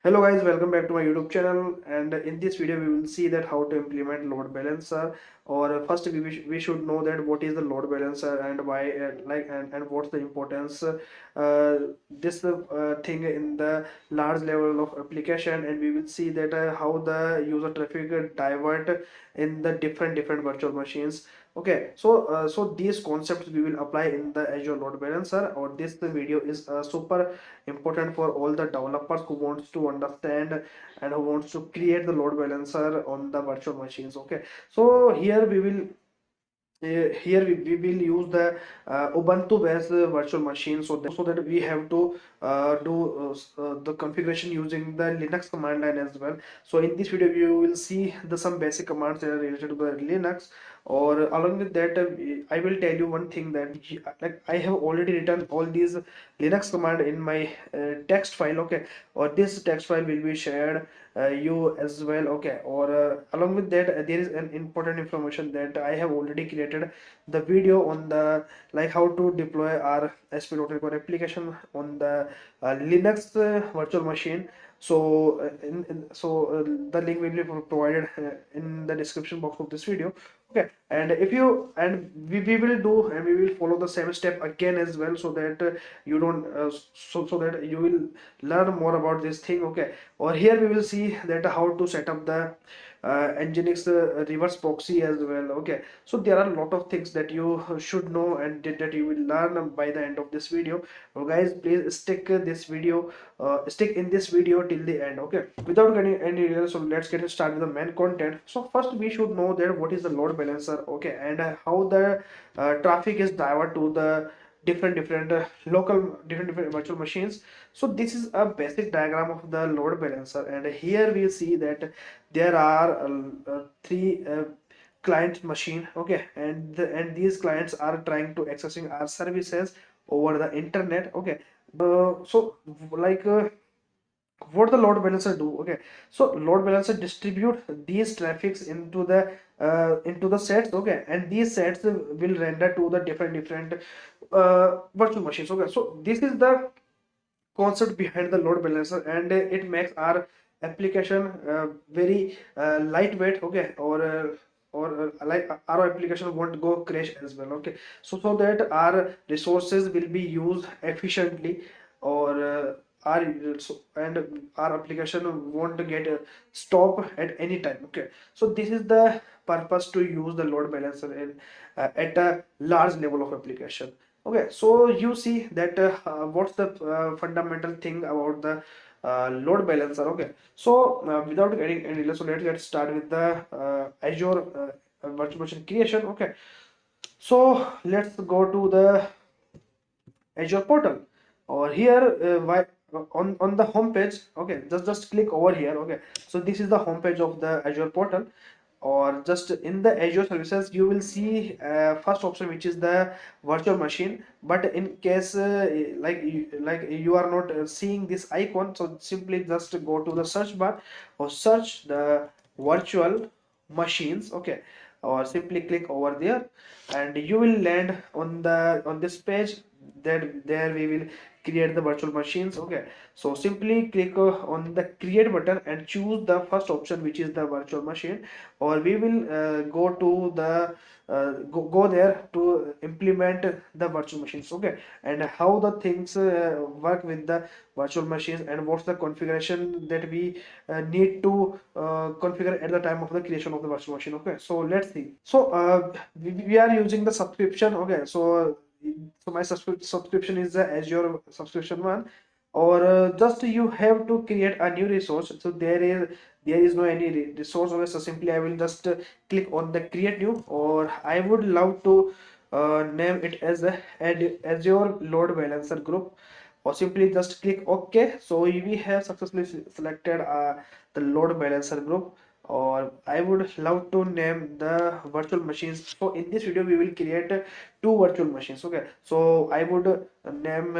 Hello guys, welcome back to my YouTube channel, and in this video we will see that how to implement load balancer. Or first we should know that what is the load balancer and why and what's the importance this thing in the large level of application, and we will see that how the user traffic divert in the different virtual machines. Okay, so these concepts we will apply in the Azure Load Balancer, or this video is super important for all the developers who wants to understand and who wants to create the load balancer on the virtual machines. Okay, so here we will use the Ubuntu based virtual machine, so that we have to do the configuration using the Linux command line as well. So in this video you will see the some basic commands that are related to the Linux, or along with that I will tell you one thing that like I have already written all these Linux command in my text file. Okay, or this text file will be shared you as well. Okay, or along with that there is an important information that I have already created the video on the like how to deploy our ASP.NET Core application on the Linux virtual machine. So the link will be provided in the description box of this video. Okay, and if you and we will do and we will follow the same step again as well, so that you don't so that you will learn more about this thing. Okay, or here we will see that how to set up the NGINX Reverse Proxy as well. Okay, so there are a lot of things that you should know and that you will learn by the end of this video. So guys, please stick in this video till the end. Okay, without getting any details, so let's get started with the main content. So first we should know that what is the load balancer. Okay, and how the traffic is diverted to the different local different virtual machines. So this is a basic diagram of the load balancer, and here we see that there are three client machine. Okay, and these clients are trying to accessing our services over the internet. Okay, so like what the load balancer do. Okay, so load balancer distribute these traffics into the sets. Okay, and these sets will render to the different virtual machines. Okay, so this is the concept behind the load balancer, and it makes our application very lightweight. Okay, or like our application won't go crash as well. Okay, so that our resources will be used efficiently, or our and our application won't get stop at any time. Okay, so this is the purpose to use the load balancer at a large level of application. Okay, so you see that what's the fundamental thing about the load balancer. Okay, so without getting any details, so let's get started with the Azure virtual machine creation. Okay, so let's go to the Azure portal, or here on the home page. Okay, just click over here. Okay, so this is the home page of the Azure portal, or just in the Azure services you will see first option, which is the virtual machine. But in case like you are not seeing this icon, so simply just go to the search bar or search the virtual machines. Okay, or simply click over there and you will land on this page. That there we will create the virtual machines. Okay, so simply click on the create button and choose the first option, which is the virtual machine, or we will go to the go there to implement the virtual machines. Okay, and how the things work with the virtual machines, and what's the configuration that we need to configure at the time of the creation of the virtual machine. Okay, so let's see. So we are using the subscription. Okay, so my subscription is the Azure subscription one, or just you have to create a new resource. So there is no any resource. Okay, so simply I will just click on the create new, or I would love to name it as a Azure Load Balancer group, or simply just click OK. So we have successfully selected the load balancer group, or I would love to name the virtual machines. So in this video we will create two virtual machines. Okay, so I would name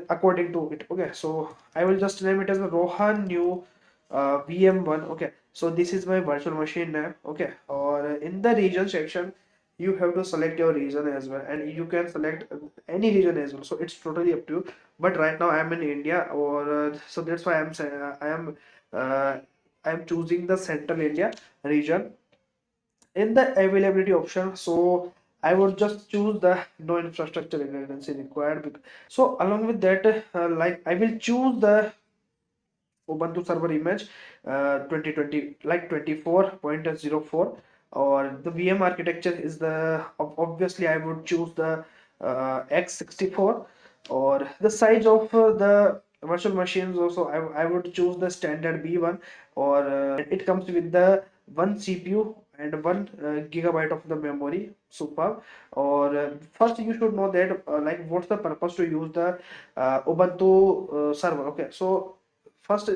according to it. Okay, so I will just name it as a Rohan new VM1. Okay, so this is my virtual machine name. Okay, or in the region section you have to select your region as well, and you can select any region as well, so it's totally up to you. But right now I'm in India, or so that's why uh, I'm choosing the Central India region in the availability option. So I would just choose the no infrastructure redundancy required. So along with that, like I will choose the Ubuntu server image 2020 like 24.04, or the VM architecture is the obviously I would choose the x64, or the size of the virtual machines also I would choose the standard B1, or it comes with the one CPU and 1 GB of the memory. Superb. Or first you should know that like what's the purpose to use the Ubuntu server. Okay, so first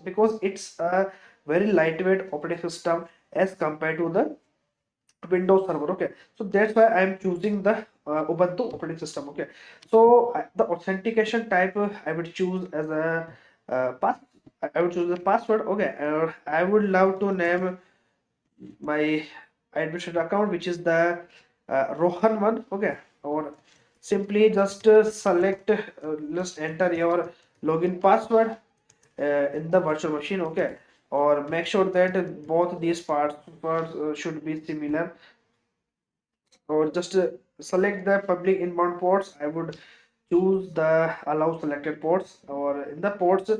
because it's a very lightweight operating system as compared to the Windows server. Okay, so that's why I'm choosing the Ubuntu operating system. Okay, so the authentication type I would choose as a pass. I would choose the password. Okay, I would love to name my administrator account, which is the Rohan one. Okay, or simply just select, just enter your login password in the virtual machine. Okay, or make sure that both these passwords should be similar, or just select the public inbound ports. I would choose the allow selected ports, or in the ports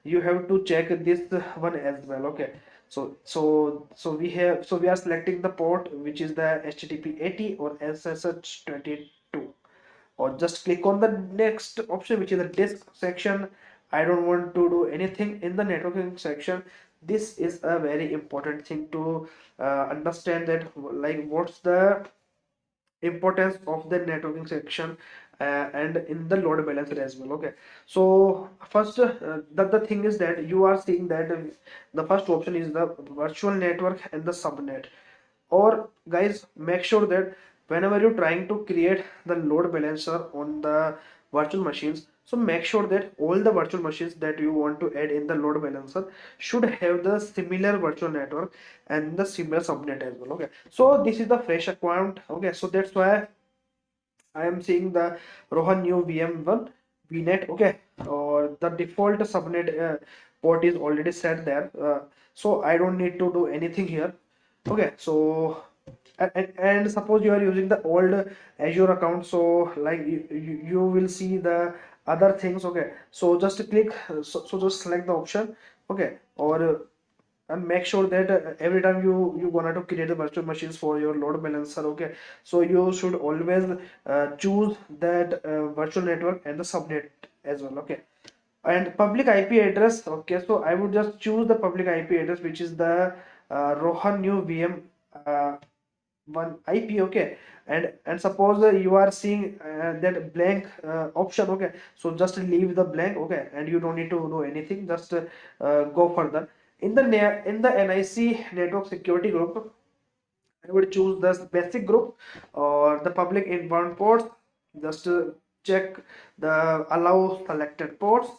you have to check this one as well. Okay, so we are selecting the port which is the HTTP 80 or SSH 22, or just click on the next option which is the disk section. I don't want to do anything in the networking section. This is a very important thing to understand, that like what's the importance of the networking section and in the load balancer as well. Okay, so first the thing is that you are seeing that the first option is the virtual network and the subnet. Or guys, make sure that whenever you're trying to create the load balancer on the virtual machines, so make sure that all the virtual machines that you want to add in the load balancer should have the similar virtual network and the similar subnet as well. Okay, so this is the fresh account. Okay, so that's why I am seeing the Rohan new VM1 VNet. Okay, or the default subnet port is already set there, so I don't need to do anything here. Okay, so and suppose you are using the old Azure account, so like you will see the other things. Okay, so just click, so just select the option. Okay, or and make sure that every time you wanted to create the virtual machines for your load balancer. Okay, so you should always choose that virtual network and the subnet as well. Okay, and public IP address. Okay, so I would just choose the public IP address which is the Rohan new VM uh, one IP. Okay, and suppose you are seeing that blank option. Okay, so just leave the blank. Okay, and you don't need to do anything, just go further in the NIC network security group. I would choose the basic group or the public inbound ports. Just check the allow selected ports,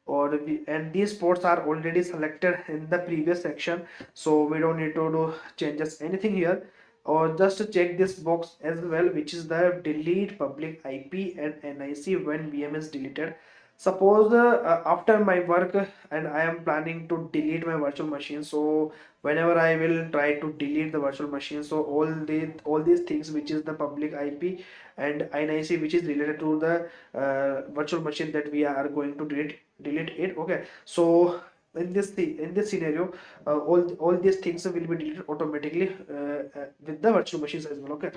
and these ports are already selected in the previous section, so we don't need to do changes anything here. Or just check this box as well, which is the delete public IP and NIC when VM is deleted. Suppose after my work and I am planning to delete my virtual machine, so whenever I will try to delete the virtual machine, so all these things which is the public IP and NIC which is related to the virtual machine that we are going to delete it. Okay, so in this scenario, all these things will be deleted automatically with the virtual machines as well. Okay,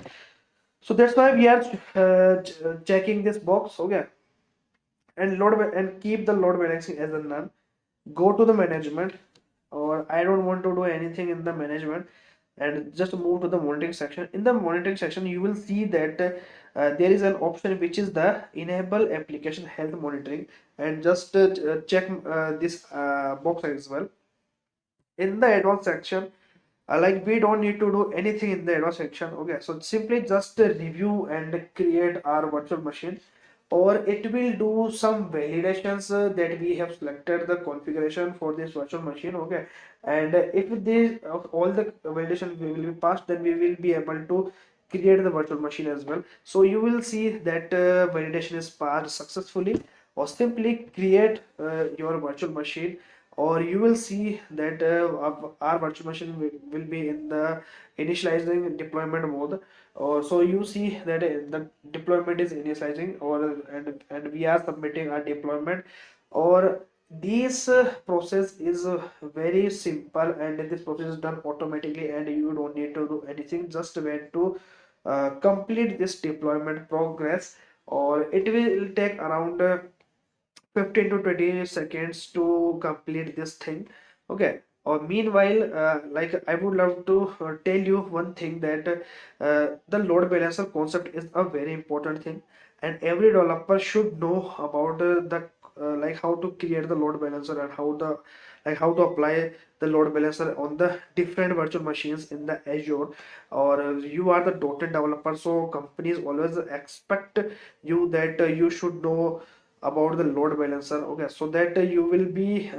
so that's why we are checking this box. Okay, and and keep the load balancing as a none. Go to the management, or I don't want to do anything in the management, and just move to the monitoring section. In the monitoring section you will see that there is an option which is the enable application health monitoring, and just check this box as well. In the advanced section, like we don't need to do anything in the advanced section. Okay, so simply just review and create our virtual machine. or it will do some validations that we have selected the configuration for this virtual machine. Okay, and if this all the validation will be passed, then we will be able to create the virtual machine as well. So you will see that validation is passed successfully, or simply create your virtual machine, or you will see that our virtual machine will be in the initializing deployment mode. Or so you see that the deployment is initializing, or and we are submitting our deployment. Or this process is very simple, and this process is done automatically, and you don't need to do anything, just wait to complete this deployment progress, or it will take around 15 to 20 seconds to complete this thing. Okay, or meanwhile, like I would love to tell you one thing, that the load balancer concept is a very important thing, and every developer should know about the like how to create the load balancer, and how to apply the load balancer on the different virtual machines in the Azure. Or you are the .NET developer, so companies always expect you that you should know about the load balancer. Okay, so that you will be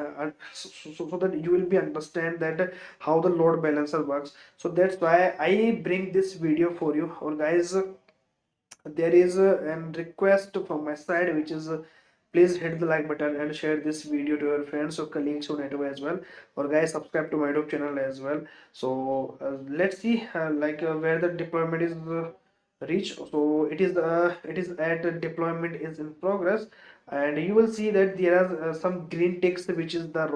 so that you will be understand that how the load balancer works. So that's why I bring this video for you. Or guys, there is a request from my side, which is please hit the like button and share this video to your friends or colleagues on network as well. Or guys, subscribe to my YouTube channel as well. So let's see where the deployment is reach. So it is at deployment is in progress, and you will see that there are some green text which is the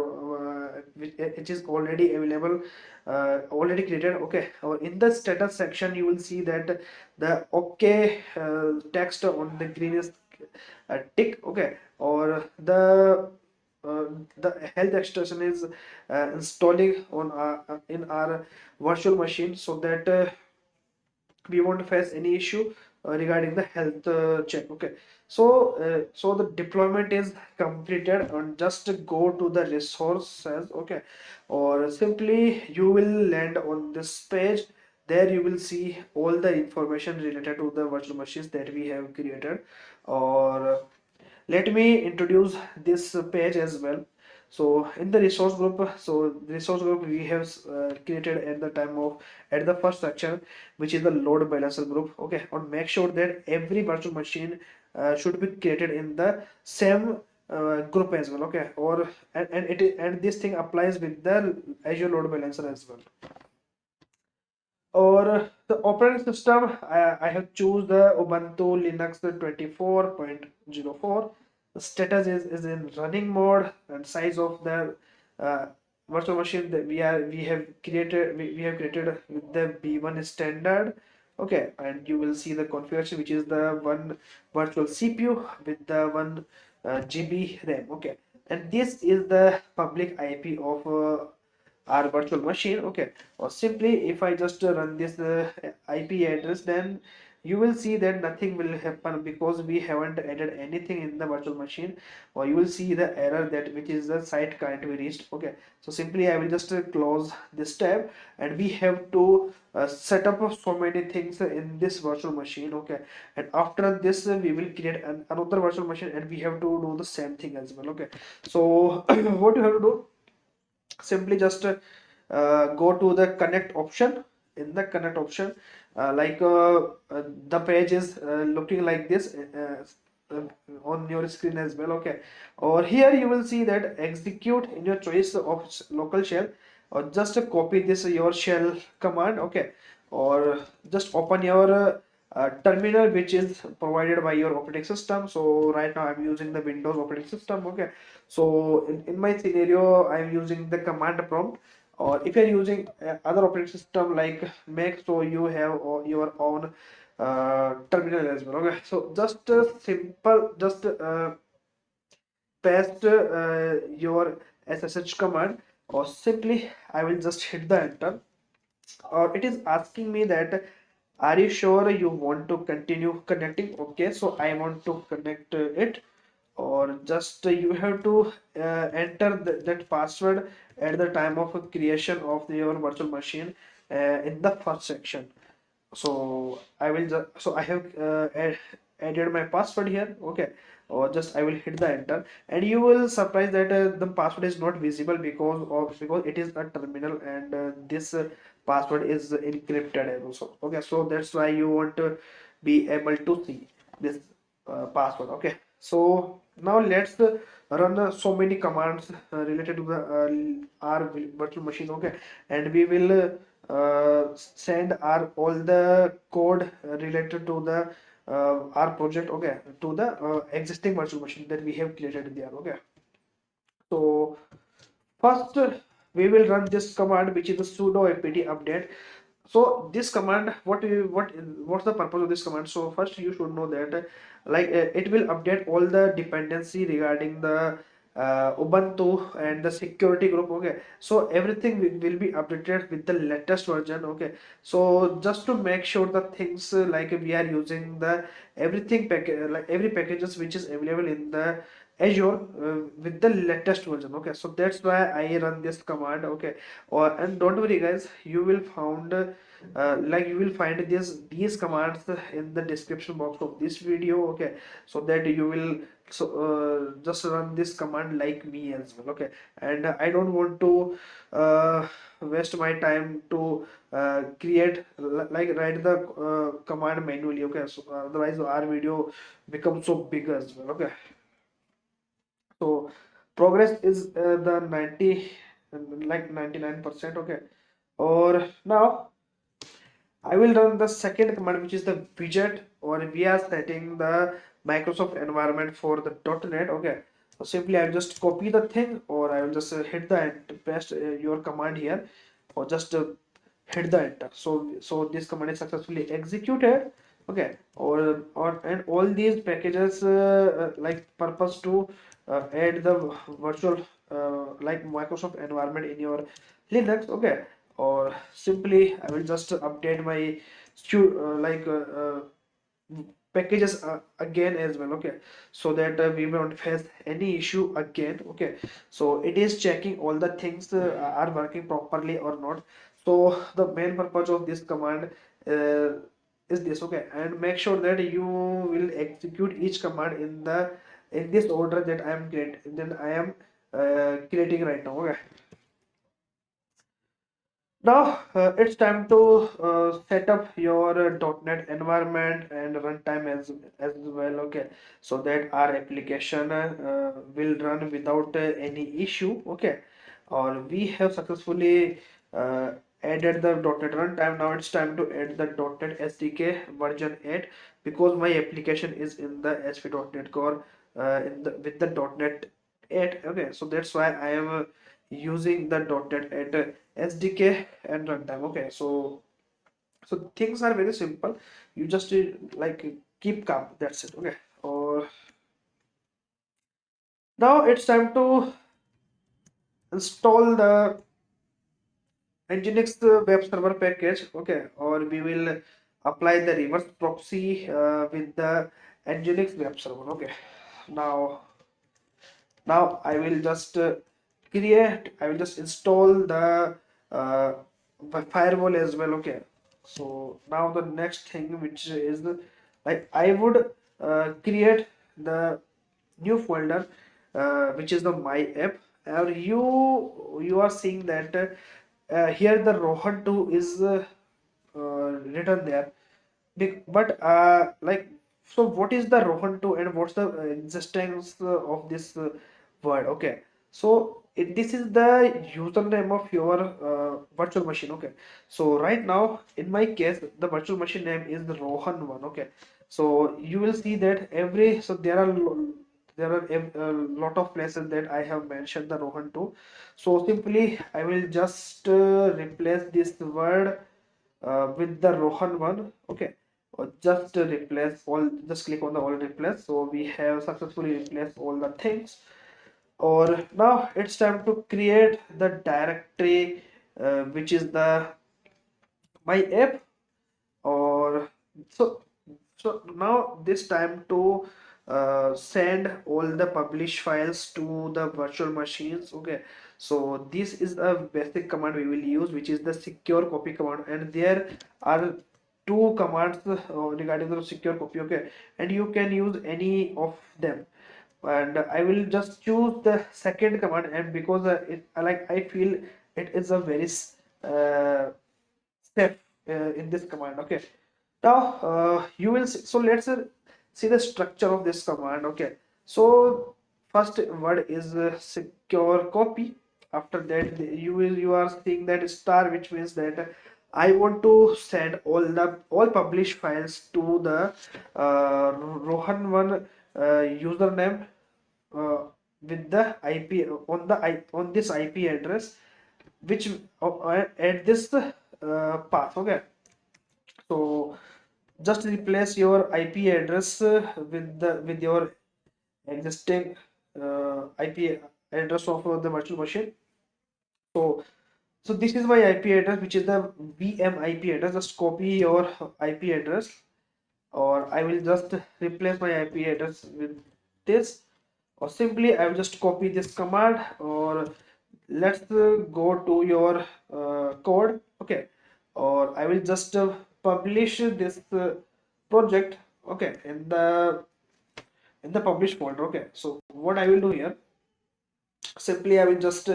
which is already available, already created. Okay, or in the status section you will see that the okay text on the green is tick. Okay, or uh, the health extension is installing on in our virtual machine, so that we won't face any issue regarding the health check. Okay, so the deployment is completed, and just go to the resources. Okay, or simply you will land on this page. There you will see all the information related to the virtual machines that we have created. Or let me introduce this page as well. So in the resource group, so the resource group we have created at the time of at the first section, which is the load balancer group. Okay, and make sure that every virtual machine should be created in the same group as well. Okay, or and this thing applies with the Azure load balancer as well. Or the operating system, I have choose the Ubuntu Linux 24.04. The status is in running mode, and size of the uh, virtual machine that we have created, we have created with the B1 standard. Okay, and you will see the configuration, which is the one virtual CPU with the 1 GB RAM. Okay, and this is the public IP of our virtual machine. Okay, or simply if I just run this IP address, then you will see that nothing will happen, because we haven't added anything in the virtual machine. Or you will see the error that which is the site can't be reached. Okay, so simply I will just close this tab, and we have to set up so many things in this virtual machine. Okay, and after this we will create another virtual machine, and we have to do the same thing as well. Okay, so what you have to do, simply just go to the connect option. In the connect option, the page is looking like this on your screen as well. Okay, or here you will see that execute in your choice of local shell, or just copy this your shell command. Okay, or just open your terminal which is provided by your operating system. So right now I'm using the Windows operating system. Okay, so in my scenario I'm using the command prompt. Or if you're using other operating system like Mac, so you have your own terminal as well. Okay, so just simple, just paste your SSH command, or simply I will just hit the enter. Or it is asking me that are you sure you want to continue connecting. Okay, so I want to connect it. Or just you have to enter that password at the time of creation of your virtual machine in the first section. So I will just, so I have added my password here, okay, or just I will hit the enter, and you will surprise that the password is not visible because it is a terminal, and this password is encrypted also, okay. So that's why you want to be able to see this password, okay. So now let's run so many commands related to the our virtual machine, okay, and we will send our all the code related to the our project, okay, to the existing virtual machine that we have created there, okay. So first, we will run this command, which is the sudo apt update. So this command, what's the purpose of this command? So first, you should know that it will update all the dependency regarding the Ubuntu and the security group. Okay, so everything will be updated with the latest version. Okay, so just to make sure the things like we are using the everything package, like every packages which is available in the Azure with the latest version. Okay, so that's why I run this command. Okay, or and don't worry guys, you will found you will find these commands in the description box of this video. Okay, so that you will just run this command like me as well. Okay, and I don't want to waste my time to create like write the command manually. Okay, so otherwise our video becomes so big as well. Okay, so progress is the 90 like 99%, okay. Or now I will run the second command, which is the widget, or we are setting the Microsoft environment for the .NET, okay. So simply I will just copy the thing, or I will just hit the enter, paste your command here, or just hit the enter. So this command is successfully executed, okay. Or and all these packages like purpose to add the virtual like Microsoft environment in your Linux, okay. Or simply I will just update my packages again as well, okay, so that we won't face any issue again, okay. So it is checking all the things are working properly or not. So the main purpose of this command uh, is this, okay, and make sure that you will execute each command in this order that I am creating right now, okay. Now it's time to set up your .NET environment and runtime as well, okay, so that our application will run without any issue, okay. Or we have successfully uh, added the .NET runtime. Now it's time to add the .NET SDK version 8, because my application is in the ASP.NET Core with the .NET 8, okay. So that's why I am using the .NET 8 SDK and runtime, okay. So things are very simple. You just keep calm, that's it, okay. Or now it's time to install the NGINX web server package, okay. Or we will apply the reverse proxy with the NGINX web server, okay. Now now I will just I will just install the uh, firewall as well, okay. So now the next thing, which is I would create the new folder which is the my app. Or you are seeing that here the Rohan 2 is written there. But so what is the Rohan 2 and what's the existence of this word, okay. So this is the username of your virtual machine, okay. So right now in my case the virtual machine name is the Rohan 1, okay. So you will see that there are a lot of places that I have mentioned the Rohan 2. So simply I will just replace this word with the Rohan one, okay. Or just replace all, just click on the all replace. So we have successfully replaced all the things. Or now it's time to create the directory which is the my app. Or so so now this time to send all the publish files to the virtual machines, okay. So this is a basic command we will use, which is the secure copy command, and there are two commands regarding the secure copy, okay, and you can use any of them. And I will just choose the second command, and because I feel it is a very step in this command, okay. Now you will see, so let's see the structure of this command, okay. So first word is secure copy. After that you are seeing that star, which means that I want to send all published files to the Rohan one username with the IP on this IP address, which at this path, okay. So just replace your IP address with your existing IP address of the virtual machine. So this is my IP address, which is the VM IP address. Just copy your IP address, or I will just replace my IP address with this, or simply I will just copy this command. Or let's go to your code, okay. Or I will just publish this project, okay, in the publish folder, okay. So what I will do here, simply I will just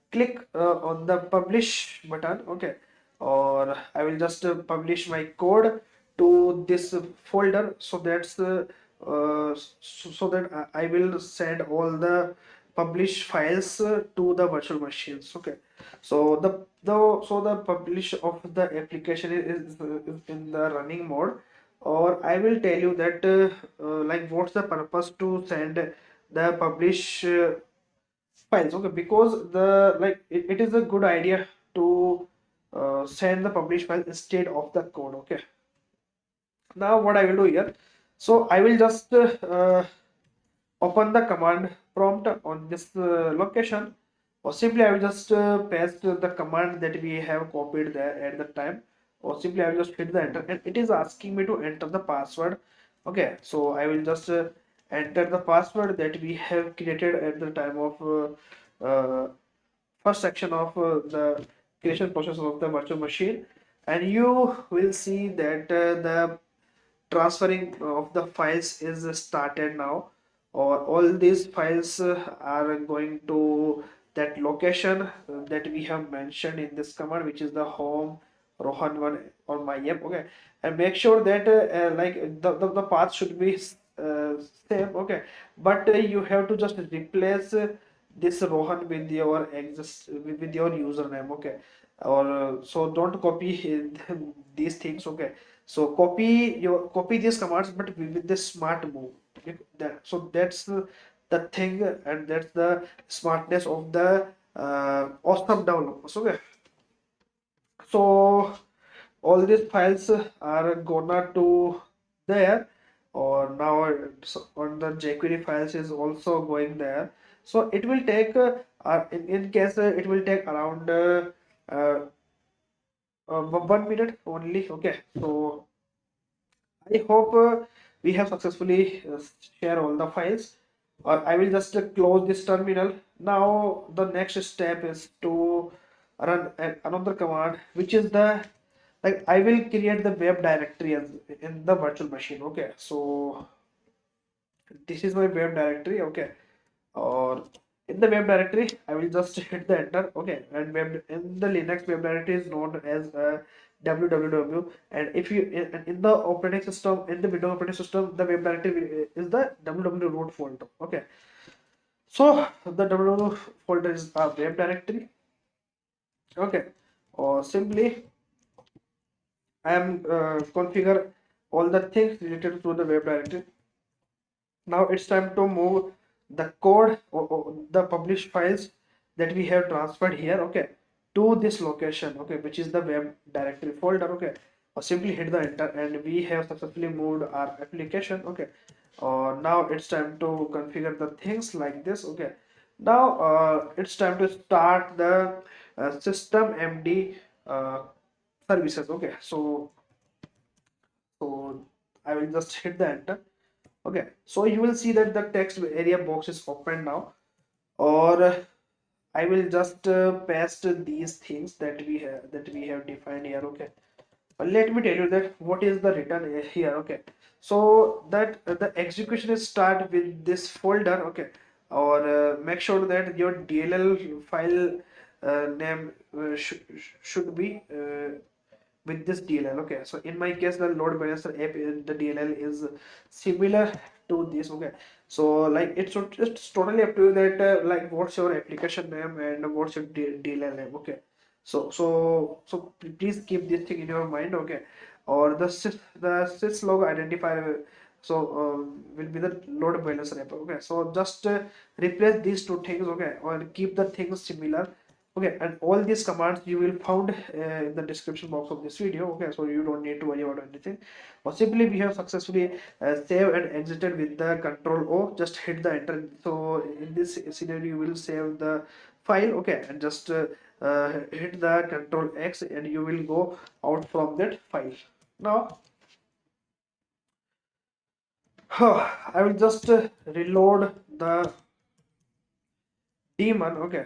click on the publish button, okay. Or I will just publish my code to this folder, so that's so that I will send all the publish files to the virtual machines, okay. So the publish of the application is in the running mode. Or I will tell you that like what's the purpose to send the publish files, okay, because it is a good idea to send the publish file instead of the code, okay. Now what I will do here, so I will just open the command prompt on this location, or simply I will just paste the command that we have copied there at the time, or simply I will just hit the enter, and it is asking me to enter the password, okay. So I will just enter the password that we have created at the time of first section of the creation process of the virtual machine. And you will see that the transferring of the files is started now, or all these files are going to that location that we have mentioned in this command, which is the home rohan one or my app, okay. And make sure that like the path should be uh, same, okay. But you have to just replace this rohan with your with your username, okay. Or so don't copy these things, okay. So copy these commands, but with this smart move, okay? So that's the thing, and that's the smartness of the awesome developers, okay. So all these files are gonna to there, or now on the jQuery files is also going there. So it will take in case it will take around uh, 1 minute only, okay. So I hope we have successfully share all the files, or I will just close this terminal. Now the next step is to run another command, which is the like I will create the web directory as in the virtual machine, okay. So this is my web directory, okay. Or in the web directory I will just hit the enter, okay. And web in the Linux web directory is known as www. And if you in the operating system, in the Windows operating system, the web directory is the www root folder, okay. So the www folder is a web directory, okay. Or simply I am configure all the things related to the web directory. Now it's time to move the code, or the published files that we have transferred here, okay, to this location, okay, which is the web directory folder, okay. Or simply hit the enter, and we have successfully moved our application, okay. Now it's time to configure the things like this, okay. Now it's time to start the system md uh, services, okay. So I will just hit the enter, okay. So you will see that the text area box is open now. Or I will just paste these things that we have defined here, okay. let me tell you that what is the return here. Okay, so that the execution is start with this folder. Okay, or make sure that your DLL file name should be with this DLL. Okay, so in my case the load balancer app the DLL is similar to this. Okay, so like it's totally up to you that like what's your application name and what's your DLL name. Okay, so please keep this thing in your mind. Okay, or the syslog identifier will be the load balancer app. Okay, so just replace these two things. Okay, or keep the things similar. Okay, and all these commands you will found in the description box of this video. Okay, so you don't need to worry about anything. Or simply we have successfully saved and exited with the control O. Just hit the enter. So in this scenario you will save the file. Okay, and just hit the control X and you will go out from that file. Now I will just reload the daemon. Okay,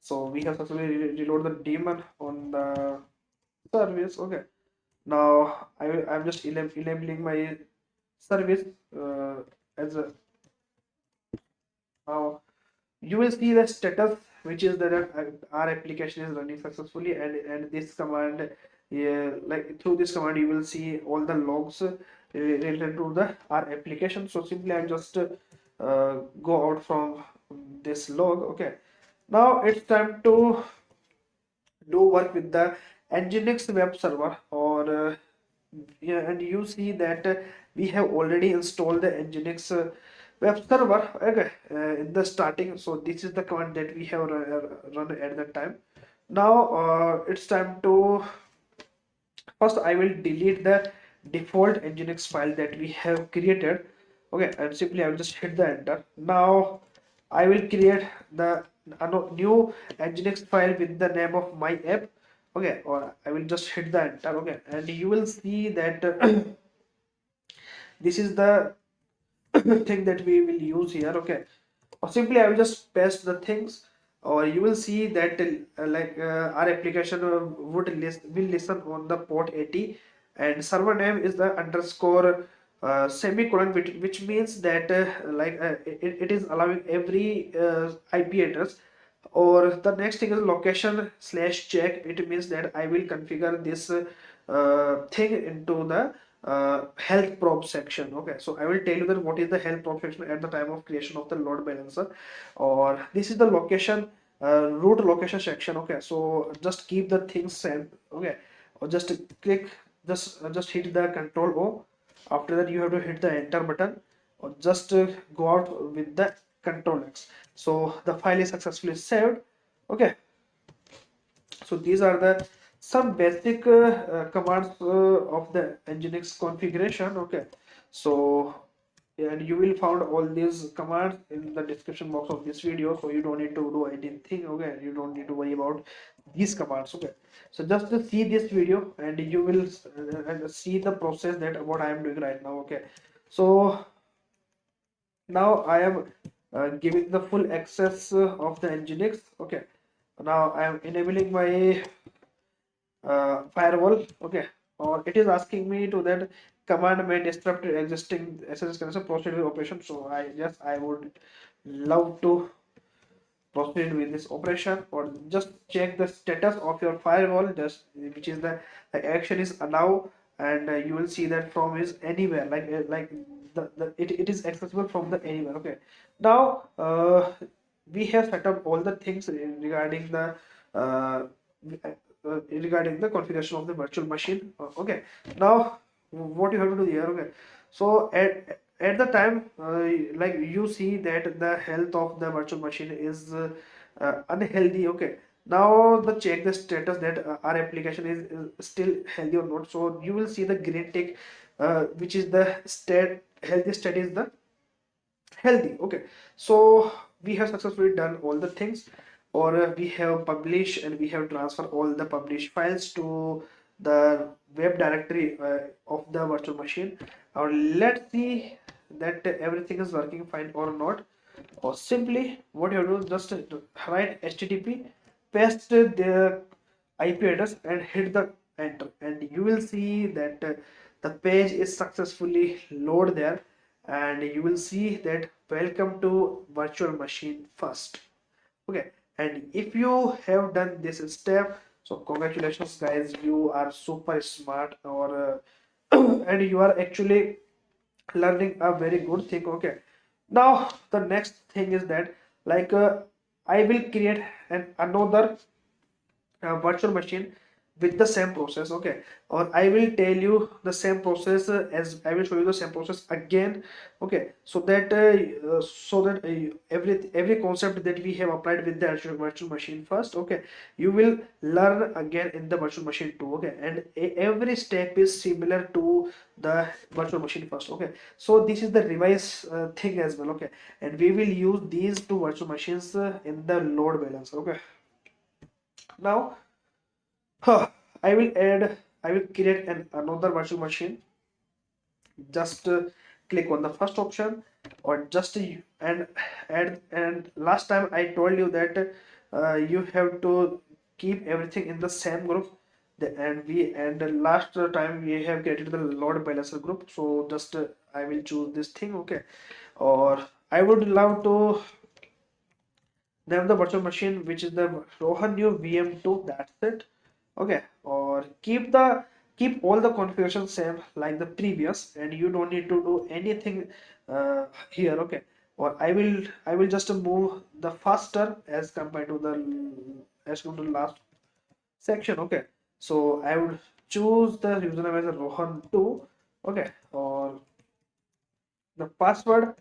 so we have successfully reload the daemon on the service. Okay, now I'm just enabling my service as a now you will see the status, which is that our application is running successfully, and this command, yeah, like through this command you will see all the logs related to the our application. So simply I'm just go out from this log. Okay, now it's time to do work with the NGINX web server, or yeah, and you see that we have already installed the NGINX web server. Okay, in the starting. So this is the command that we have run at that time. Now it's time to first I will delete the default NGINX file that we have created. Okay, and simply I will just hit the enter. Now I will create the new NGINX file with the name of my app. Okay, or I will just hit the enter. Okay, and you will see that this is the thing that we will use here. Okay, or simply I will just paste the things, or you will see that our application will listen on the port 80, and server name is the underscore semicolon, which means that it is allowing every IP address. Or the next thing is location slash check. It means that I will configure this thing into the health probe section. Okay, so I will tell you that what is the health probe section at the time of creation of the load balancer. Or this is the location root location section. Okay, so just keep the things same. Okay, or just click, just hit the control O. After that you have to hit the enter button, or just go out with the control X. So the file is successfully saved. Okay, so these are the some basic commands of the NGINX configuration. Okay, so and you will find all these commands in the description box of this video, so you don't need to do anything. Okay, you don't need to worry about these commands. Okay, so just to see this video and you will see the process that what I am doing right now. Okay, so now I am giving the full access of the NGINX. Okay, now I am enabling my firewall. Okay, or it is asking me to that command may disrupt existing SSH connection, proceed with operation. So I would love to proceed with this operation, or just check the status of your firewall, just which is the action is allow, and you will see that from is anywhere, like it is accessible from the anywhere. Okay, now we have set up all the things uh, regarding the configuration of the virtual machine. Okay, now what you have to do here. Okay, so at the time like you see that the health of the virtual machine is unhealthy. Okay, now the check the status that our application is still healthy or not. So you will see the green tick which is the state healthy state is the healthy. Okay, so we have successfully done all the things, or we have published and we have transferred all the published files to the web directory of the virtual machine. Or let's see that everything is working fine or not. Or simply what you have to do is just write http, paste the IP address and hit the enter, and you will see that the page is successfully loaded there, and you will see that welcome to virtual machine first. Okay, and if you have done this step, so congratulations guys, you are super smart, or and you are actually learning a very good thing. Okay, now the next thing is that, like I will create another virtual machine with the same process. Okay, or I will tell you the same process, as I will show you the same process again. Okay, so that every concept that we have applied with the Azure virtual machine first, okay, you will learn again in the virtual machine too. Okay, and every step is similar to the virtual machine first. Okay, so this is the revise thing as well. Okay, and we will use these two virtual machines in the load balancer. Okay, now I will add, I will create another virtual machine. Just click on the first option, or just and add. And last time I told you that you have to keep everything in the same group. And the last time we have created the load balancer group. So just I will choose this thing. Okay, or I would love to name the virtual machine which is the Rohan new VM2. That's it. Okay, or keep all the configuration same like the previous, and you don't need to do anything here. Okay, or I will just move the faster as compared to the last section. Okay, so I would choose the username as a Rohan 2. Okay, or the password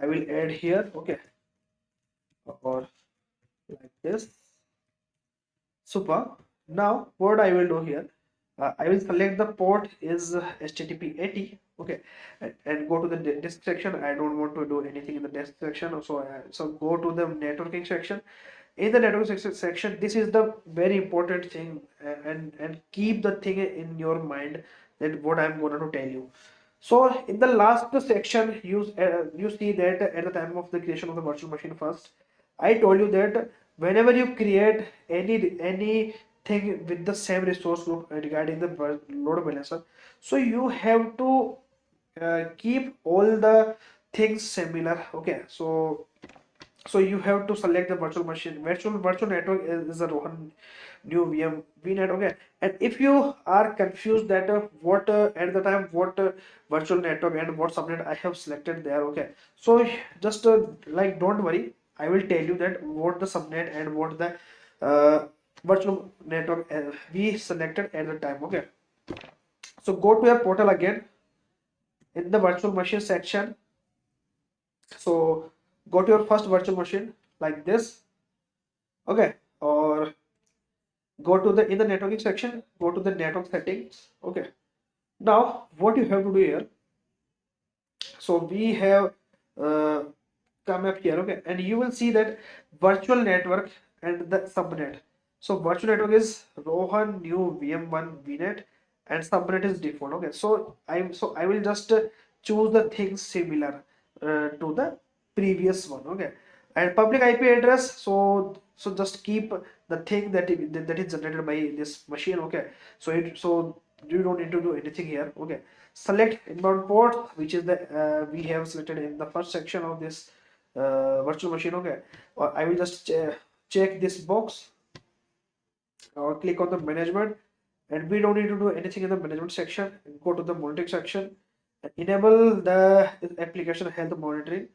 I will add here. Okay, or like this. Super. Now, what I will do here, I will select the port is HTTP 80. Okay, and go to the disk section. I don't want to do anything in the disk section, so go to the networking section. In the networking section, this is the very important thing, and keep the thing in your mind that what I'm going to tell you. So in the last section, you see that at the time of the creation of the virtual machine first, I told you that whenever you create anything with the same resource group regarding the load balancer, so you have to keep all the things similar. Okay, so you have to select the virtual machine. Virtual network is a Rohan new VNet. Okay, and if you are confused that what at the time what virtual network and what subnet I have selected there. Okay, so just like don't worry, I will tell you that what the subnet and what the virtual network we selected at the time. Okay, so go to your portal again in the virtual machine section. So go to your first virtual machine like this. Okay, or go to the in the networking section, go to the network settings. Okay, now what you have to do here, so we have uh, come up here. Okay, and you will see that virtual network and the subnet. So virtual network is Rohan new VM1 VNet, and subnet is default. Okay, so I will just choose the things similar to the previous one. Okay, and public IP address, so just keep the thing that is generated by this machine. Okay, so you don't need to do anything here. Okay, select inbound port, which is the we have selected in the first section of this virtual machine. Okay, or I will just check this box, or click on the management, and we don't need to do anything in the management section. Go to the monitoring section, enable the application health monitoring,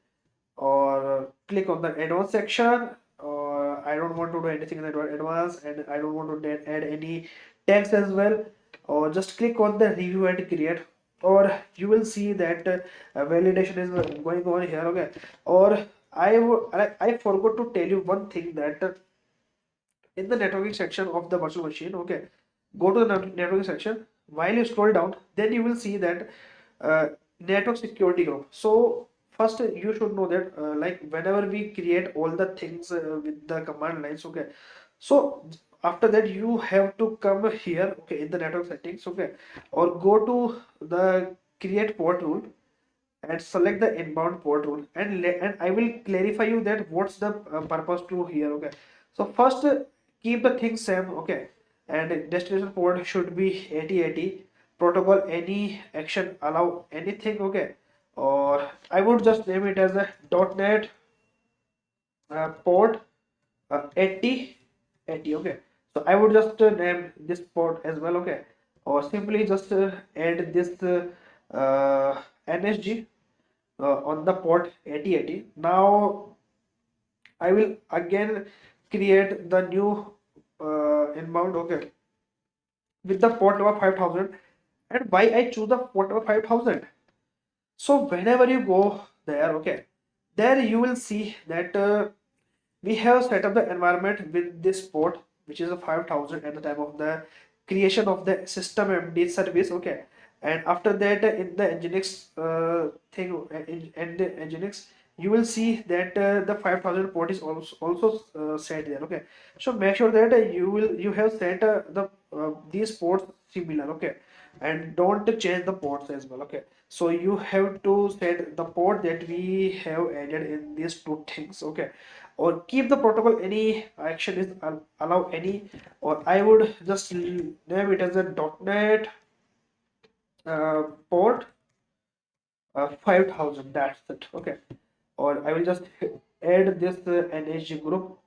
or click on the advanced section. Or I don't want to do anything in the advanced, and I don't want to add any text as well. Or just click on the review and create, or you will see that validation is going on here. Okay, or I forgot to tell you one thing, that in the networking section of the virtual machine. Okay, go to the networking section. While you scroll down, then you will see that uh, network security group. So first you should know that like whenever we create all the things with the command lines. Okay, so after that you have to come here. Okay, in the network settings. Okay, or go to the create port rule and select the inbound port rule, and I will clarify you that what's the purpose to here. Okay, so first keep the things same. Okay, and destination port should be 8080. Protocol any action allow anything, okay, or I would just name it as a .NET port 8080, okay. So I would just name this port as well, okay, or simply just add this NSG on the port 8080. Now I will again create the new inbound, okay, with the port number 5000. And why I choose the port number 5000? So whenever you go there, okay, there you will see that we have set up the environment with this port, which is a 5000 at the time of the creation of the system MD service, okay. And after that, in the NGINX thing, in the NGINX, you will see that the 5000 port is also set there, okay. So make sure that you have set the these ports similar, okay, and don't change the ports as well, okay. So you have to set the port that we have added in these two things, okay, or keep the protocol any action is allow any, or I would just name it as a .NET port 5000, that's it, okay. Or I will just add this NHG group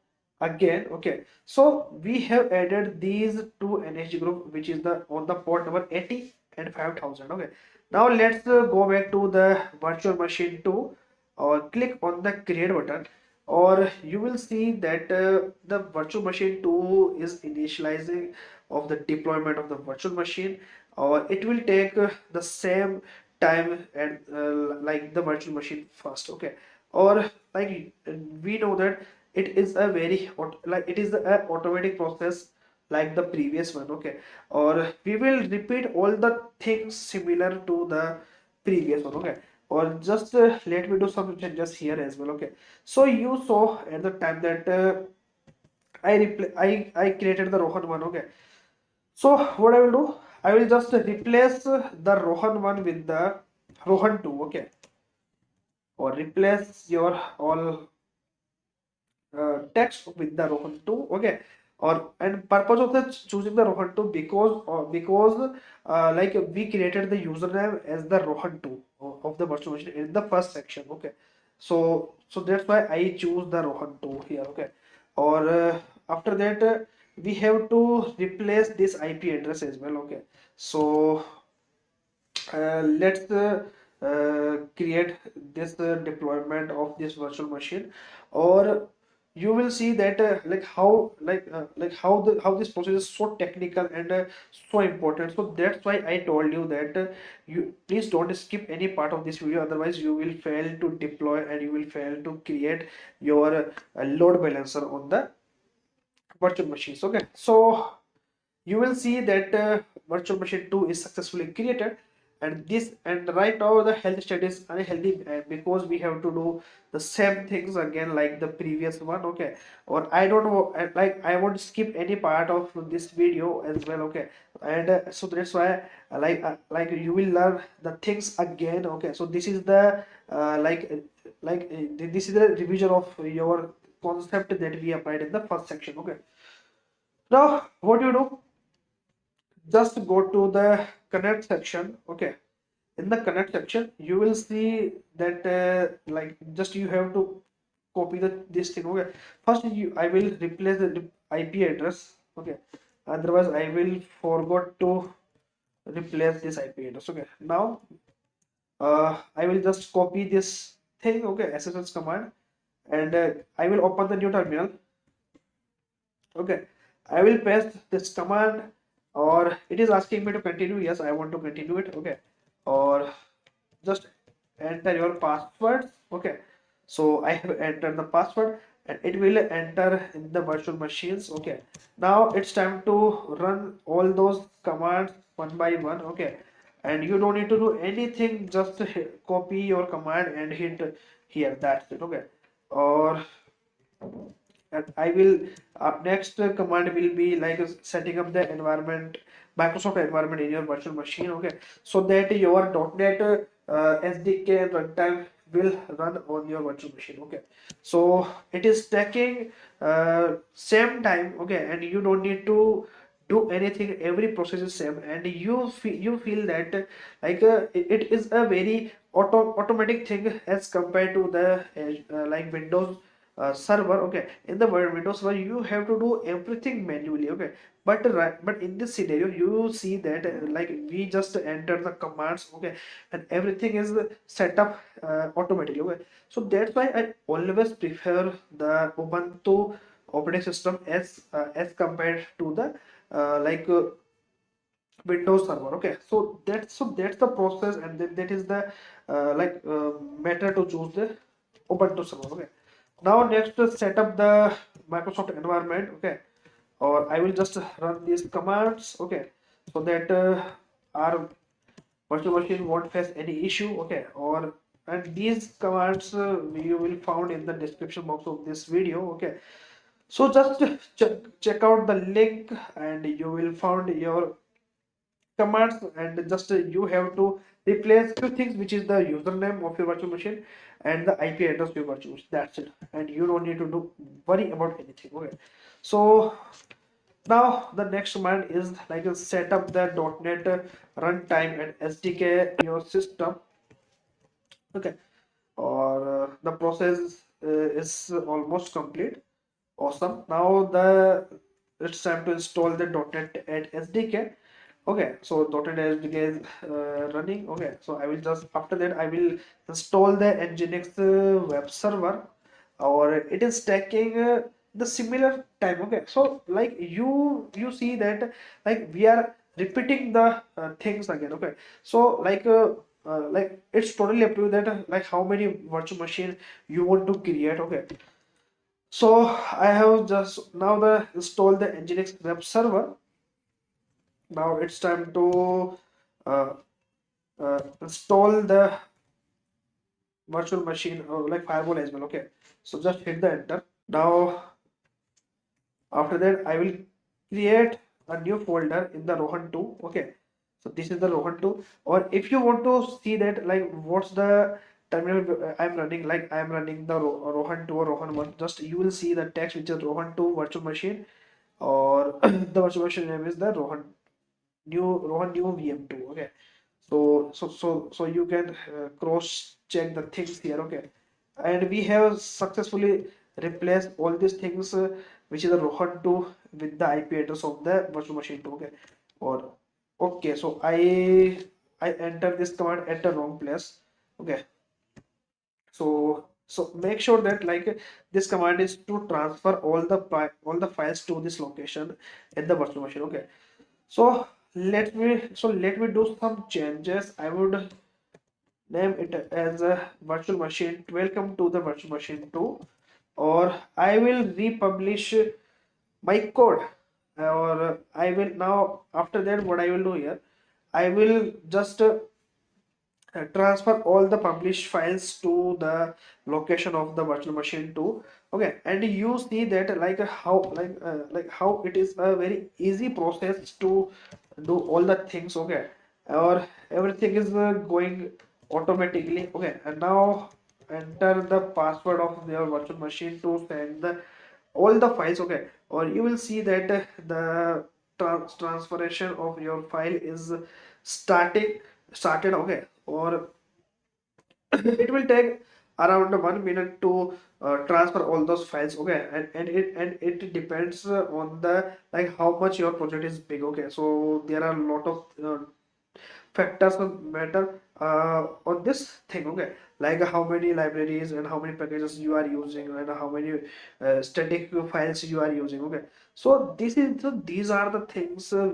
again, okay. So we have added these two NHG group, which is the on the port number 80 and 5000, okay. Now let's go back to the virtual machine 2, or click on the create button, or you will see that the virtual machine 2 is initializing of the deployment of the virtual machine, or it will take the same time and like the virtual machine first, okay. Or like we know that it is a very like it is a automatic process like the previous one, okay. Or we will repeat all the things similar to the previous one, okay. Or just let me do some changes here as well, okay. So you saw at the time that I created the Rohan one, okay. So what I will do, I will just replace the Rohan one with the Rohan 2, okay, or replace your all text with the Rohan 2, okay. Or and purpose of the choosing the Rohan 2, because like we created the username as the Rohan 2 of the virtual machine in the first section, okay. So that's why I choose the Rohan 2 here, okay. Or after that we have to replace this IP address as well, okay. So let's create this deployment of this virtual machine, or you will see that like how this process is so technical and so important. So that's why I told you that you please don't skip any part of this video, otherwise you will fail to deploy and you will fail to create your load balancer on the virtual machines, okay. So you will see that virtual machine 2 is successfully created, and right now the health state is unhealthy because we have to do the same things again like the previous one, okay. Or I don't know, like I won't skip any part of this video as well, okay. And so that's why like you will learn the things again, okay. So this is the this is the revision of your concept that we applied in the first section, okay. Now what you do, just go to the connect section, okay. In the connect section you will see that like just you have to copy this thing, okay. First I will replace the IP address, okay. Otherwise I will forgot to replace this IP address, okay. Now I will just copy this thing, okay, SSH command, and I will open the new terminal, okay. I will paste this command, or it is asking me to continue. Yes, I want to continue it, okay. Or just enter your password, okay. So I have entered the password and it will enter in the virtual machines, okay. Now it's time to run all those commands one by one, okay. And you don't need to do anything, just copy your command and hit here, that's it, okay. Or and I will next command will be like setting up the environment, Microsoft environment in your virtual machine, okay, so that your .NET SDK and runtime will run on your virtual machine, okay. So it is taking same time, okay, and you don't need to do anything, every process is same, and you feel that it is a very automatic thing as compared to the like Windows server. Okay, in the Windows server you have to do everything manually. Okay, but in this scenario you see that like we just enter the commands. Okay, and everything is set up automatically. Okay, so that's why I always prefer the Ubuntu operating system as compared to the Windows server. Okay, so that's the process, and then that is the matter to choose the Ubuntu server. Okay, now next set up the Microsoft environment. Okay, or I will just run these commands. Okay, so that our virtual machine won't face any issue. Okay, or and these commands you will found in the description box of this video. Okay, so just check out the link and you will find your commands, and just you have to replace two things, which is the username of your virtual machine and the IP address of your virtual machine. That's it, and you don't need to do worry about anything. Okay, so now the next command is like set up the .NET runtime and SDK in your system. Okay, or the process is almost complete. Awesome. Now it's time to install the .NET and SDK. Okay, so .NET SDK is running. Okay, so I will just after that I will install the NGINX web server, or it is taking the similar time. Okay, so like you see that like we are repeating the things again. Okay, so like it's totally up to you that like how many virtual machine you want to create. Okay, so I have just now the install the NGINX web server. Now it's time to uh, install the virtual machine or like firewall as well. Okay, so just hit the enter. Now after that I will create a new folder in the Rohan 2. Okay, so this is the Rohan 2, or if you want to see that like what's the terminal I'm running, like I'm running the Rohan 2 or Rohan 1, just you will see the text which is Rohan 2 virtual machine, or the virtual machine name is the Rohan new VM2. Okay, so you can cross check the things here. Okay, and we have successfully replaced all these things which is the Rohan 2 with the IP address of the virtual machine 2. Okay, or okay, so I enter this command at the wrong place. Okay, so make sure that like this command is to transfer all the files to this location at the virtual machine. Okay, so let me do some changes. I would name it as a virtual machine. Welcome to the virtual machine 2, or I will republish my code, or I will now after that what I will do here, I will just transfer all the published files to the location of the virtual machine 2. Okay, and you see that like how it is a very easy process to do all the things. Okay, or everything is going automatically. Okay, and now enter the password of your virtual machine to send the all the files. Okay, or you will see that the transferation of your file is started. Okay, or it will take around 1 minute to transfer all those files. Okay, and it depends on the like how much your project is big. Okay, so there are a lot of factors matter on this thing. Okay, like how many libraries and how many packages you are using, and how many static files you are using. Okay, so these are the things uh,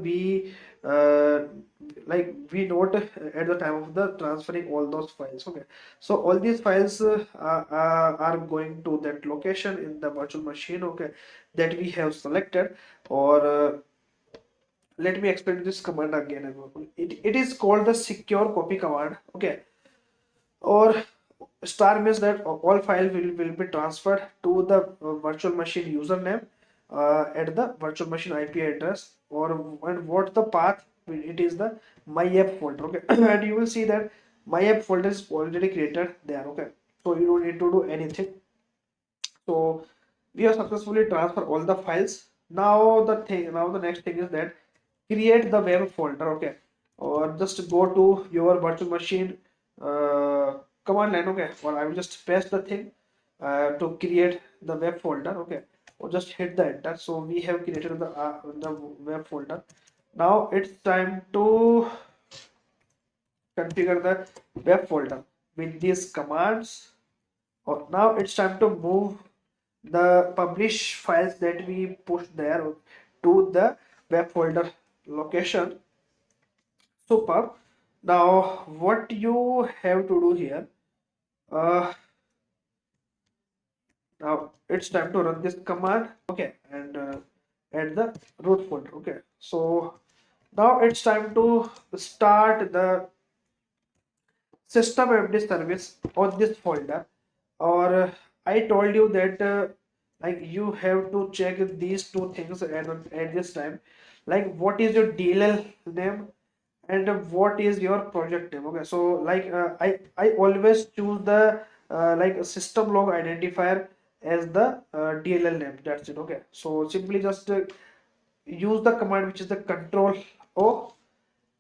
we note at the time of the transferring all those files. Okay, so all these files are going to that location in the virtual machine. Okay, that we have selected, or let me explain this command again. It is called the secure copy command. Okay, or star means that all file will be transferred to the virtual machine username at the virtual machine IP address, or and what the path, it is the my app folder. Okay, and you will see that my app folder is already created there. Okay, so you don't need to do anything. So we have successfully transferred all the files. Now the next thing is that create the web folder, okay, or just go to your virtual machine command line, okay, or I will just paste the thing to create the web folder, okay, or just hit the enter. So we have created the web folder. Now it's time to configure the web folder with these commands. Or now it's time to move the publish files that we pushed there to the web folder location. Superb. Now what you have to do here, uh, now it's time to run this command, okay, and add the root folder, okay. So now it's time to start the systemd service on this folder. Or I told you that like you have to check these two things at this time, like what is your DLL name and what is your project name, okay. So like I always choose the like system log identifier as the DLL name, that's it, okay. So simply just use the command which is the control O,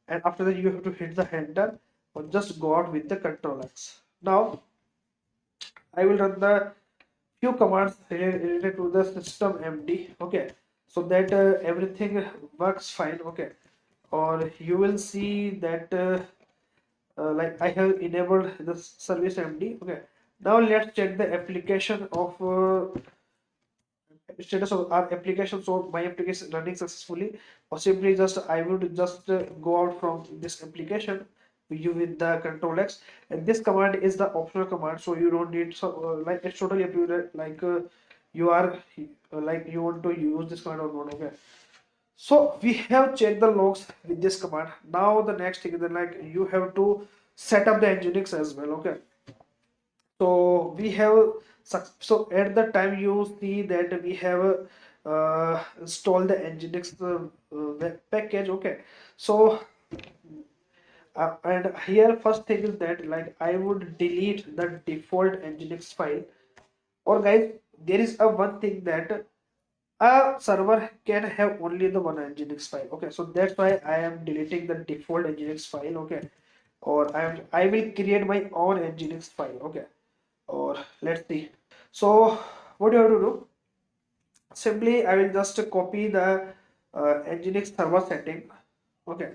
and after that you have to hit the enter or just go out with the control X. Now I will run the few commands related to the system MD, okay, so that everything works fine, okay. Or you will see that like I have enabled the service MD, okay. Now let's check the application of status of our application. So my application is running successfully, or simply just I would just go out from this application you with the control X, and this command is the optional command, so you don't need, so like it's totally up to you, like you are like you want to use this command or not, okay. So we have checked the logs with this command. Now the next thing is that like you have to set up the NGINX as well, okay. So we have, so at the time you see that we have installed the NGINX web package, okay. So and here first thing is that like I would delete the default NGINX file. Or guys, there is a one thing that a server can have only the one NGINX file, okay. So that's why I am deleting the default NGINX file, okay. Or I will create my own NGINX file, okay. Or let's see. So what you have to do, simply I will just copy the NGINX server setting, okay.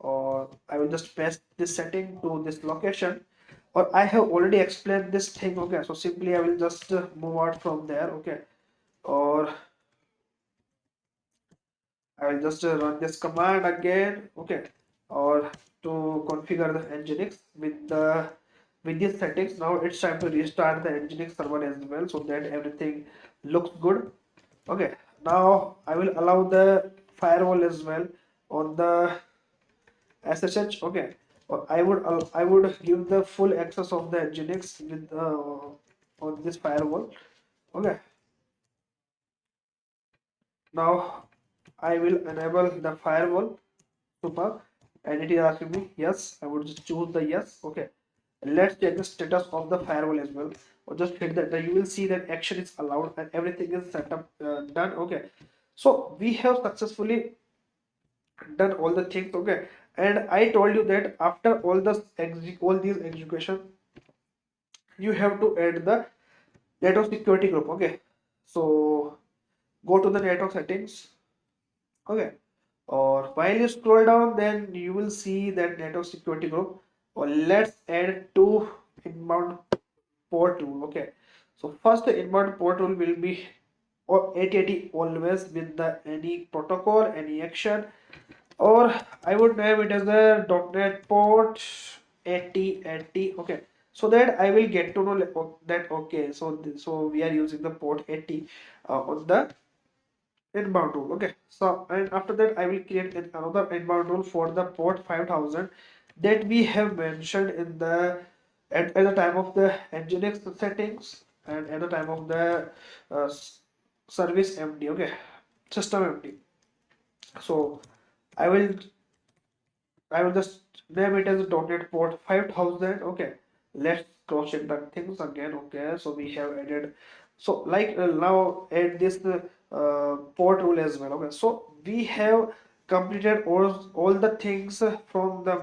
Or I will just paste this setting to this location. Or I have already explained this thing, okay. So simply I will just move out from there, okay. Or I will just run this command again, okay. Or to configure the NGINX with these settings. Now it's time to restart the NGINX server as well, so that everything looks good, okay. Now I will allow the firewall as well on the SSH, okay. Or I would give the full access of the NGINX with on this firewall, okay. Now I will enable the firewall. Super. And it is asking me yes. I would just choose the yes, okay. Let's check the status of the firewall as well, or just hit that. You will see that action is allowed and everything is set up, done, okay. So we have successfully done all the things, okay. And I told you that after all these execution, you have to add the network security group, okay. So go to the network settings, okay. Or while you scroll down, then you will see that network security group. Or let's add two inbound port rule, okay. So first the inbound port rule will be or 8080 always with the any protocol, any action. Or I would name it as a .NET port 8080, okay. So that I will get to know that, okay, so so we are using the port 80 on the inbound rule, okay. So and after that I will create another inbound rule for the port 5000 that we have mentioned in the at the time of the NGINX settings and at the time of the uh, service MD, okay, system MD. So I will I will just name it as .NET port 5000, okay. Let's cross check the things again, okay. So we have added, so like now add this port rule as well, okay. So we have completed all the things from the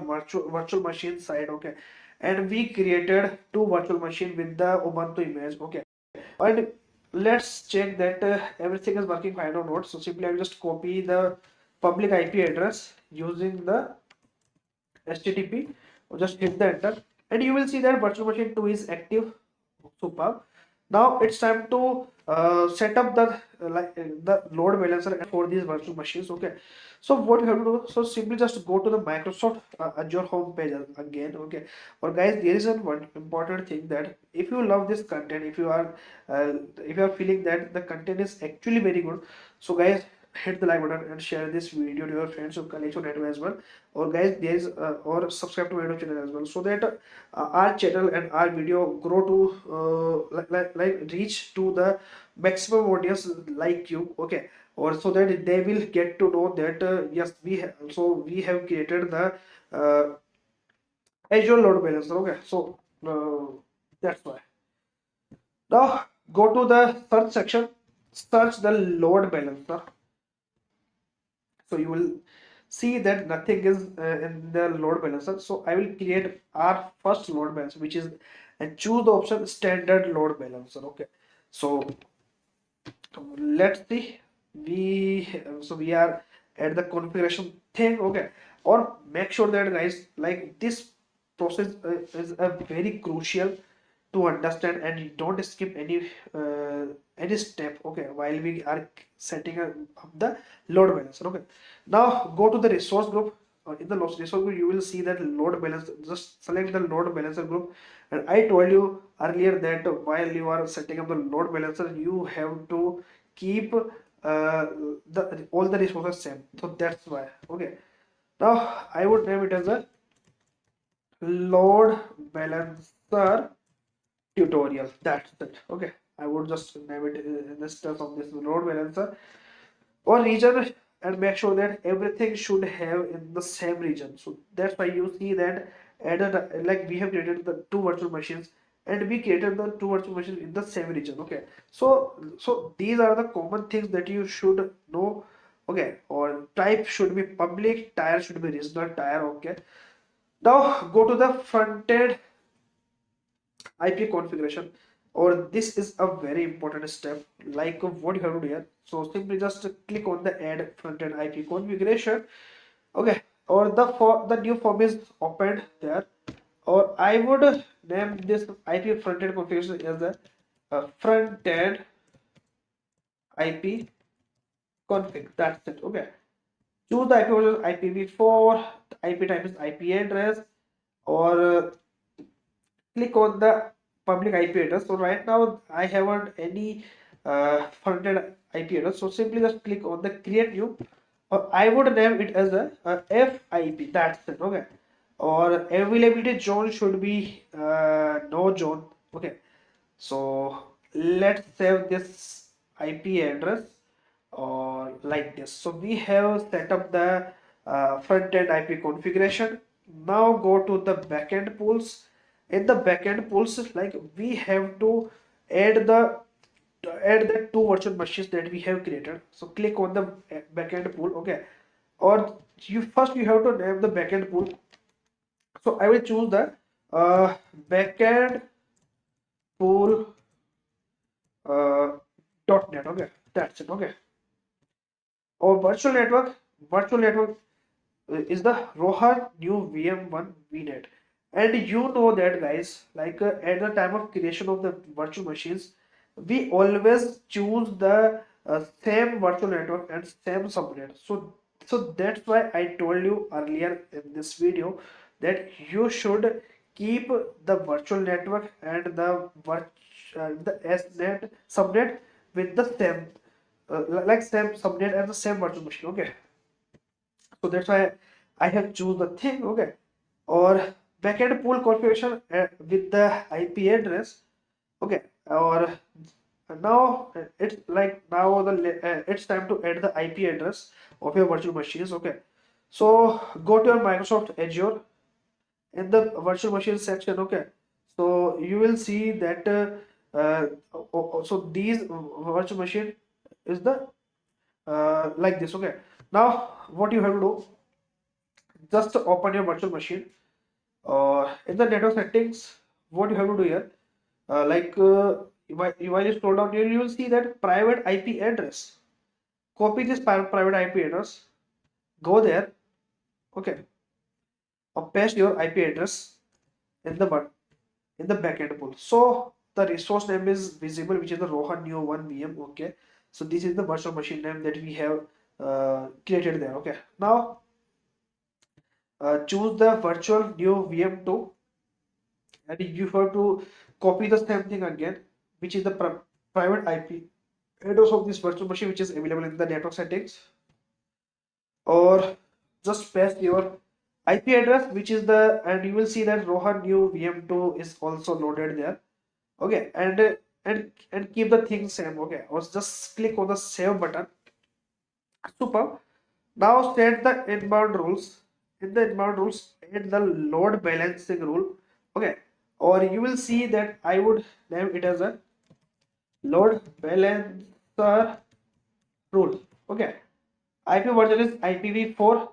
virtual machine side, okay, and we created two virtual machine with the Ubuntu image, okay, and let's check that everything is working fine or not. So simply I will just copy the public IP address using the HTTP, or just hit the enter, and you will see that virtual machine 2 is active. Superb. Now it's time to set up the load balancer for these virtual machines. Okay. So what you have to do? So simply just go to the Microsoft Azure home page again. Okay. Or guys, there is one important thing, that if you love this content, if you are feeling that the content is actually very good, so guys, hit the like button and share this video to your friends or colleagues on network as well. Or guys, there is or subscribe to my YouTube channel as well, so that our channel and our video grow to like reach to the maximum audience like you, okay, or so that they will get to know that yes, we have created the uh, Azure Load Balancer, okay. So that's why. Now go to the search section, search the load balancer. So you will see that nothing is in the load balancer. So I will create our first load balancer, which is, and choose the option standard load balancer, okay. So let's see, we are at the configuration thing, okay. Or make sure that guys, like, this process is a very crucial to understand, and you don't skip any step, okay, while we are setting up the load balancer, okay. Now go to the resource group. In the resource group you will see that load balancer, just select the load balancer group. And I told you earlier that while you are setting up the load balancer, you have to keep the all the resources same. So that's why, okay. Now I would name it as a load balancer tutorial. That's it, okay. I would just name it in the steps of this load balancer or region, and make sure that everything should have in the same region. So that's why you see that added, like, we have created the two virtual machines, and we created the two virtual machines in the same region, okay. So these are the common things that you should know, okay. Or type should be public, tier should be regional tier, okay. Now go to the frontend IP configuration, or this is a very important step, like what you have to do here. So simply just click on the add frontend IP configuration, okay. Or the new form is opened there, or I would name this IP frontend configuration as the frontend IP config. That's it, okay. Choose the IP version IPv4, the IP type is IP address, or click on the public IP address. So right now I haven't any frontend IP address, so simply just click on the create new, or I would name it as a FIP. That's it, okay. Or availability zone should be no zone, okay. So let's save this IP address or like this. So we have set up the front-end IP configuration. Now go to the backend pools. In the backend pools, like, we have to add the two virtual machines that we have created. So click on the backend pool, okay. Or you have to name the backend pool. So I will choose the backend pool uh, .NET, okay. That's it, okay. Or virtual network is the Rohan new VM1 VNet. And you know that, guys, like, at the time of creation of the virtual machines, we always choose the same virtual network and same subnet. So that's why I told you earlier in this video that you should keep the virtual network and the SNet subnet with the same like same subnet and the same virtual machine, okay. So that's why I have choose the thing, okay. Or backend pool configuration with the IP address, okay. Or now it's time to add the IP address of your virtual machines, okay. So go to your Microsoft Azure in the virtual machine section, okay. So you will see that so these virtual machine is the like this, okay. Now what you have to do, just open your virtual machine, in the network settings. What you have to do here, while you scroll down here, you will see that private IP address. Copy this private IP address, go there, okay, or paste your IP address in the backend pool. So the resource name is visible, which is the Rohan Neo 1 VM. Okay, so this is the virtual machine name that we have created there. Okay, now choose the virtual new VM2, and you have to copy the same thing again, which is the private IP address of this virtual machine, which is available in the network settings, or just paste your IP address, which is the, and you will see that Rohan new VM2 is also loaded there. Okay, and keep the thing same. Okay, or just click on the save button. Super. Now set the inbound rules. In the inbound rules, add the load balancing rule. Okay, or you will see that I would name it as a load balancer rule. Okay, IP version is IPv4.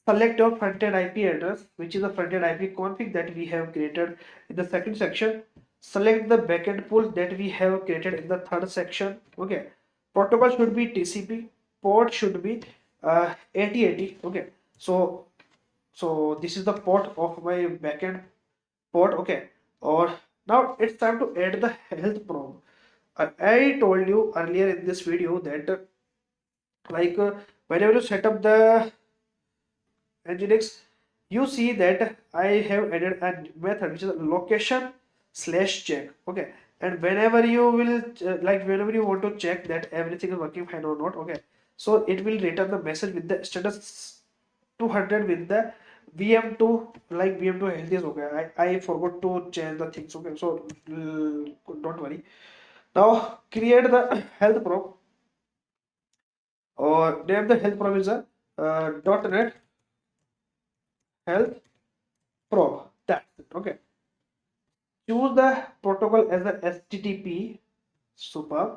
Select your frontend IP address, which is the frontend IP config that we have created in the second section. Select the backend pool that we have created in the third section. Okay, protocol should be TCP, port should be 8080. Okay, so this is the port of my backend port. Okay, or now it's time to add the health probe. I told you earlier in this video that whenever you set up the NGINX, you see that I have added a method which is location slash check. Okay, and whenever you will whenever you want to check that everything is working fine or not, okay, so it will return the message with the status 200 with the VM2, like VM2 health is okay. I forgot to change the things. Okay, so don't worry. Now create the health probe, or name the health probe is a .NET health probe. That's it. Okay. Choose the protocol as the HTTP. Super.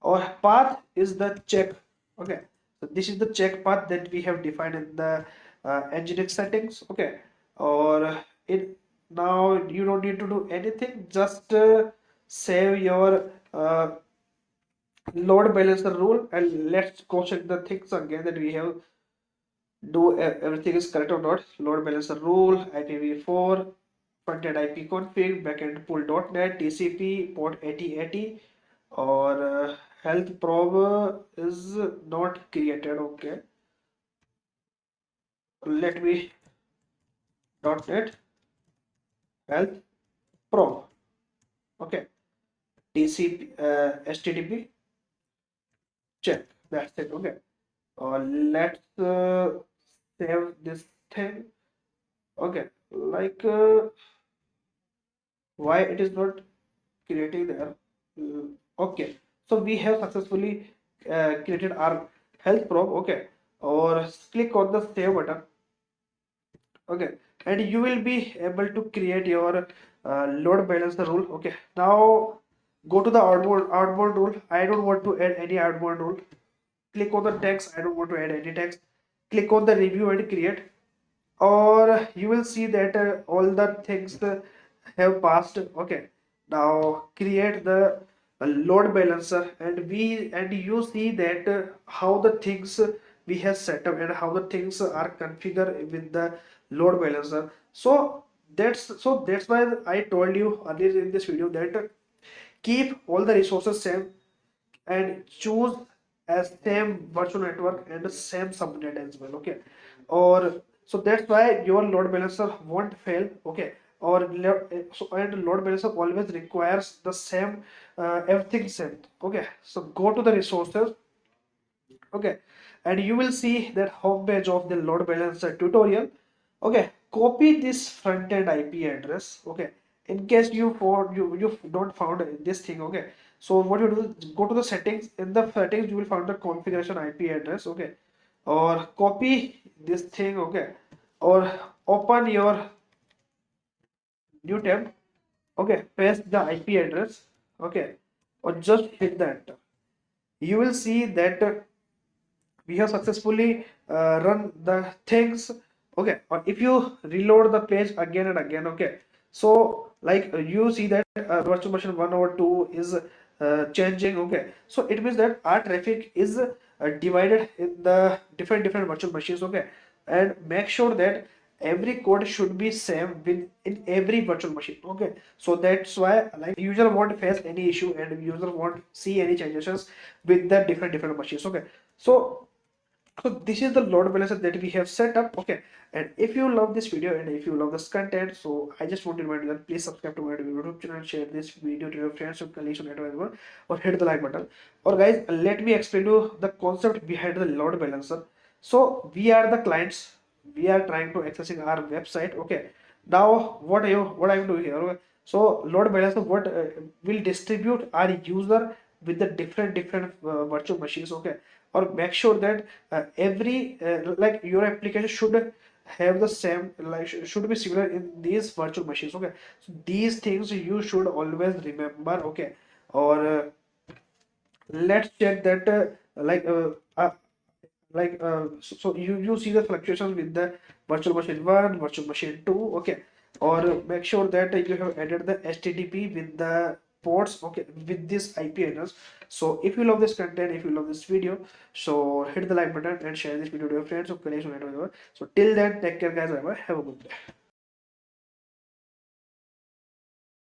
Or path is the check. Okay. So this is the check path that we have defined in the Nginx settings. Okay. Or it, now you don't need to do anything. Just save your load balancer rule, and let's go check the things again that we have do everything is correct or not. Load balancer rule, IPv4, frontend IP config, backend pool.net, TCP, port 8080, or health probe is not created. Okay, let me .net health probe. Okay, TCP, HTTP check. That's it. Okay, let's save this thing. Okay, why it is not creating there. Okay, so we have successfully created our health probe. Okay, or click on the save button. Okay, and you will be able to create your load balancer rule. Okay, now go to the outboard rule. I don't want to add any outboard rule. Click on the text. I don't want to add any text. Click on the review and create, or you will see that all the things have passed. Okay, now create the load balancer, and you see that how the things we have set up and how the things are configured with the load balancer. So that's why I told you earlier in this video that keep all the resources same, and choose as same virtual network and the same subnet as well. Okay, or so that's why your load balancer won't fail. Okay, or and load balancer always requires the same everything same. Okay, so go to the resources. Okay, and you will see that homepage of the load balancer tutorial. Okay, copy this front end IP address. Okay, in case you don't found this thing. Okay, so what you do is go to the settings. In the settings you will find the configuration IP address. Okay, or copy this thing. Okay, or open your new tab. Okay, paste the IP address. Okay, or just hit the enter. You will see that we have successfully run the things. Okay, or if you reload the page again and again, okay, so like you see that virtual machine 1 over 2 is changing. Okay, so it means that our traffic is divided in the different virtual machines. Okay, and make sure that every code should be same with in every virtual machine. Okay, so that's why like user won't face any issue and user won't see any changes with the different machines. Okay, so this is the load balancer that we have set up. Okay, and if you love this video and if you love this content, so I just want to remind you that please subscribe to my YouTube channel, share this video to your friends, your colleagues, or network as well, or hit the like button. Or guys, let me explain you the concept behind the load balancer. So we are the clients, we are trying to accessing our website. Okay, now what I'm doing here, okay? So load balancer what will distribute our user with the different virtual machines. Okay, or make sure that every like your application should have the same, like should be similar in these virtual machines. Okay, so these things you should always remember. Okay, or let's check that so you see the fluctuations with the virtual machine 1, virtual machine 2. Okay, or make sure that you have added the HTTP with the ports. Okay, with this IP address. So if you love this content, if you love this video, so hit the like button and share this video to your friends or colleagues or whatever. So till then, take care guys, bye bye, have a good day.